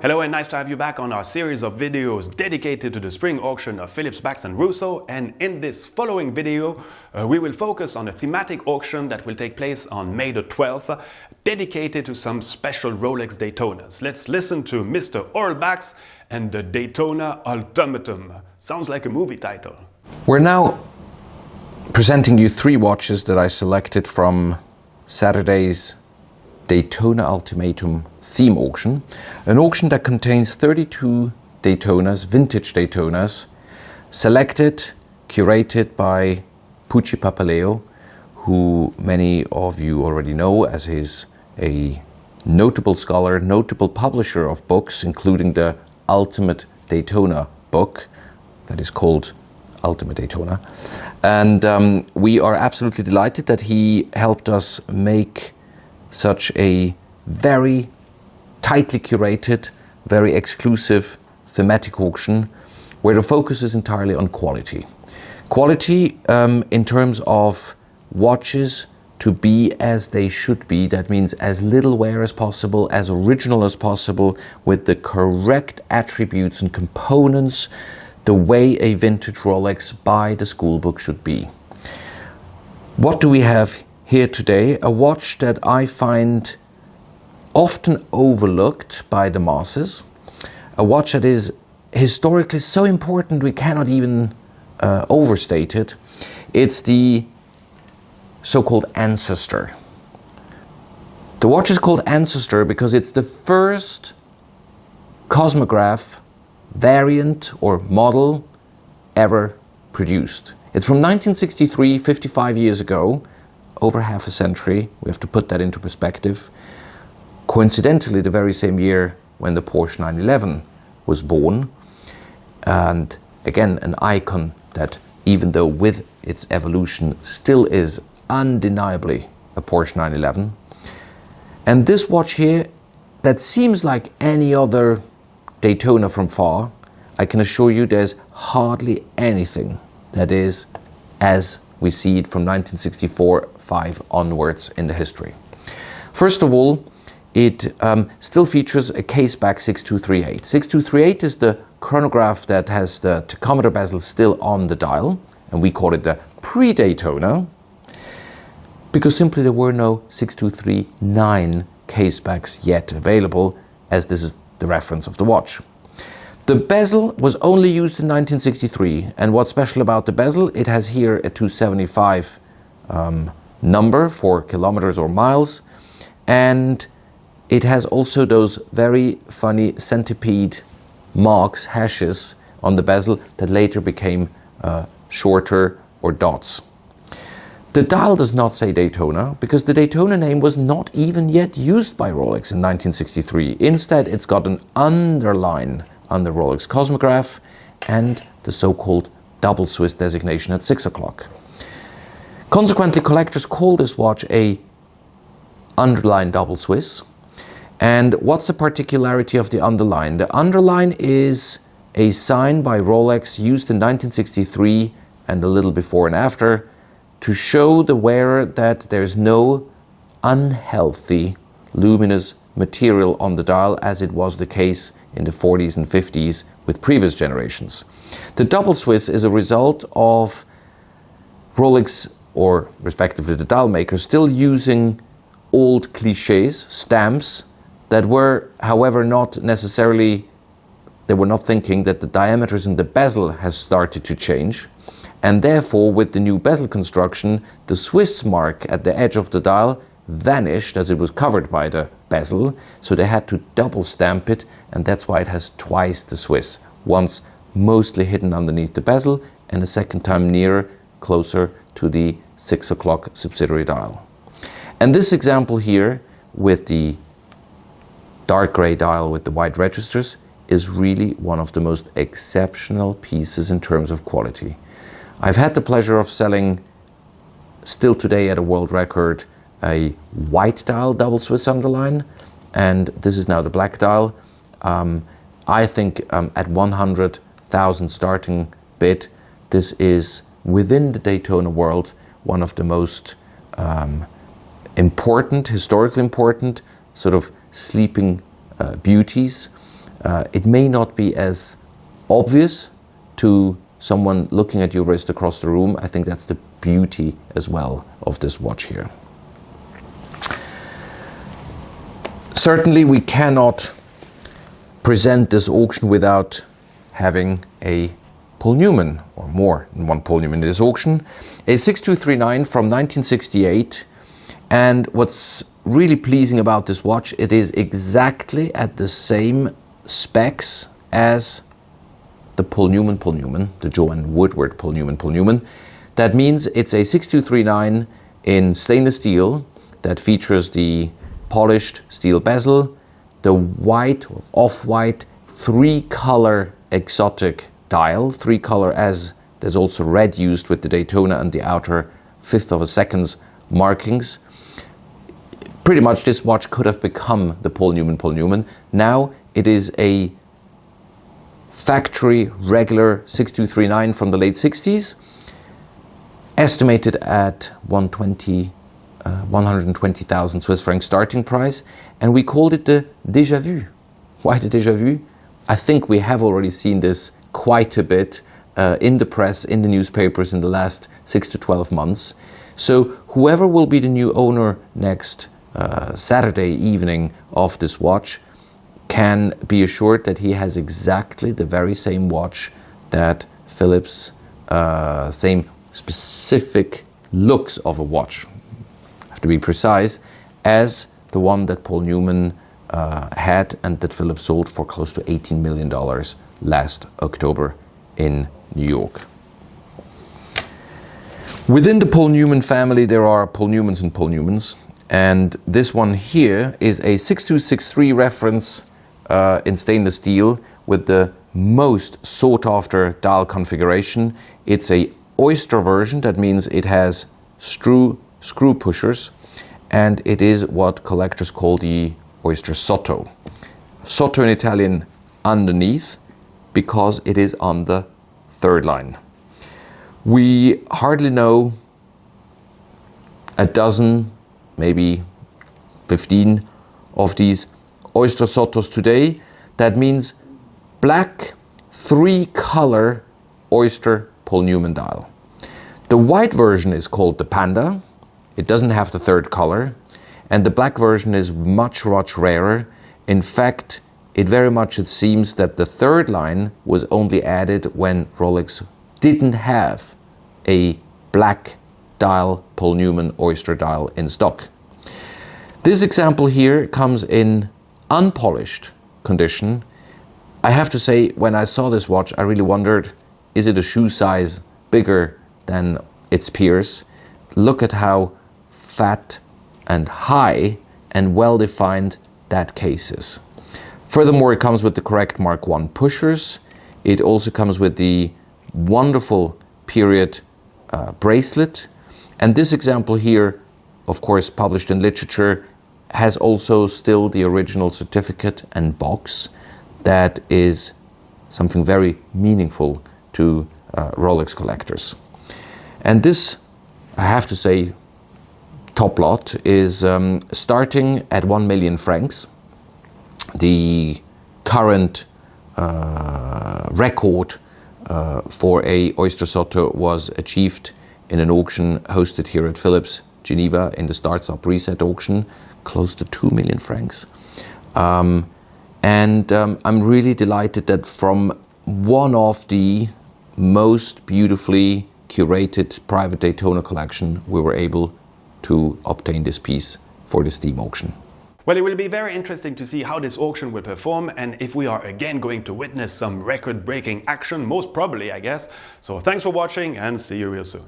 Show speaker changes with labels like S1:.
S1: Hello and nice to have you back on our series of videos dedicated to the spring auction of Phillips, Bacs and Russo, and in this following video we will focus on a thematic auction that will take place on May the 12th, dedicated to some special Rolex Daytonas. Let's listen to Mr Aurel Bacs and the Daytona Ultimatum. Sounds like a movie title.
S2: We're now presenting you three watches that I selected from Saturday's Daytona Ultimatum theme auction, an auction that contains 32 Daytonas, vintage Daytonas, selected, curated by Pucci Papaleo, who many of you already know as he's a notable scholar, notable publisher of books, including the Ultimate Daytona book that is called Ultimate Daytona. And we are absolutely delighted that he helped us make such a very tightly curated, very exclusive thematic auction where the focus is entirely on quality. Quality in terms of watches to be as they should be. That means as little wear as possible, as original as possible, with the correct attributes and components, the way a vintage Rolex by the school book should be. What do we have here today? A watch that I find often overlooked by the masses, a watch that is historically so important we cannot even overstate it. It's the so-called Ancestor. The watch is called Ancestor because it's the first cosmograph variant or model ever produced. It's from 1963, 55 years ago, over half a century. We have to put that into perspective. Coincidentally, the very same year when the Porsche 911 was born, and again an icon that, even though with its evolution, still is undeniably a Porsche 911. And this watch here, that seems like any other Daytona from far, I can assure you there's hardly anything that is as we see it from 1964-5 onwards in the history. First of all, it still features a case-back 6238. 6238 is the chronograph that has the tachometer bezel still on the dial, and we call it the pre-Daytona, because simply there were no 6239 case-backs yet available, as this is the reference of the watch. The bezel was only used in 1963, and what's special about the bezel, it has here a 275 number for kilometers or miles, and it has also those very funny centipede marks, hashes on the bezel that later became shorter or dots. The dial does not say Daytona because the Daytona name was not even yet used by Rolex in 1963. Instead, it's got an underline on the Rolex cosmograph and the so-called double Swiss designation at 6 o'clock. Consequently, collectors call this watch a underline double Swiss. And what's the particularity of the underline? The underline is a sign by Rolex used in 1963 and a little before and after to show the wearer that there's no unhealthy luminous material on the dial, as it was the case in the 40s and 50s with previous generations. The double Swiss is a result of Rolex, or respectively the dial maker, still using old cliches, stamps, that were, however, not necessarily, they were not thinking that the diameters in the bezel has started to change. And therefore, with the new bezel construction, the Swiss mark at the edge of the dial vanished as it was covered by the bezel. So they had to double stamp it, and that's why it has twice the Swiss. Once mostly hidden underneath the bezel, and a second time nearer, closer to the 6 o'clock subsidiary dial. And this example here, with the dark grey dial with the white registers, is really one of the most exceptional pieces in terms of quality. I've had the pleasure of selling, still today at a world record, a white dial double Swiss underline, and this is now the black dial. I think at 100,000 starting bid, this is, within the Daytona world, one of the most important, historically important, sort of sleeping beauties. It may not be as obvious to someone looking at your wrist across the room. I think that's the beauty as well of this watch here. Certainly we cannot present this auction without having a Paul Newman, or more than one Paul Newman in this auction. A 6239 from 1968, and what's really pleasing about this watch, it is exactly at the same specs as the Paul Newman, the Joanne Woodward Paul Newman. That means it's a 6239 in stainless steel that features the polished steel bezel, the white or off-white 3-color exotic dial, 3-color as there's also red used with the Daytona and the outer 1/5 of a second's markings. Pretty much this watch could have become the Paul Newman. Now it is a factory regular 6239 from the late 60s, estimated at 120,000 Swiss franc starting price, and we called it the déjà vu. Why the déjà vu? I think we have already seen this quite a bit in the press, in the newspapers in the last 6 to 12 months. So whoever will be the new owner next Saturday evening of this watch can be assured that he has exactly the very same watch that Philips, same specific looks of a watch, to be precise, as the one that Paul Newman had and that Philips sold for close to $18 million last October in New York. Within the Paul Newman family, there are Paul Newmans and Paul Newmans, and this one here is a 6263 reference in stainless steel with the most sought after dial configuration. It's a oyster version, that means it has screw pushers, and it is what collectors call the oyster sotto. Sotto in Italian, underneath, because it is on the third line. We hardly know a dozen, maybe 15 of these oyster sottos today. That means black 3-color oyster Paul Newman dial. The white version is called the Panda. It doesn't have the third color, and the black version is much rarer. In fact, it seems that the third line was only added when Rolex didn't have a black dial Paul Newman oyster dial in stock. This example here comes in unpolished condition. I have to say, when I saw this watch, I really wondered, is it a shoe size bigger than its peers? Look at how fat and high and well defined that case is. Furthermore, it comes with the correct Mark I pushers. It also comes with the wonderful period bracelet. And this example here, of course, published in literature, has also still the original certificate and box. That is something very meaningful to Rolex collectors. And this, I have to say, top lot is starting at 1 million francs. The current record for a oyster sotto was achieved in an auction hosted here at Philips, Geneva, in the start-stop reset auction, close to 2 million francs. I'm really delighted that from one of the most beautifully curated private Daytona collection, we were able to obtain this piece for this theme auction.
S1: Well, it will be very interesting to see how this auction will perform and if we are again going to witness some record-breaking action, most probably, I guess. So thanks for watching and see you real soon.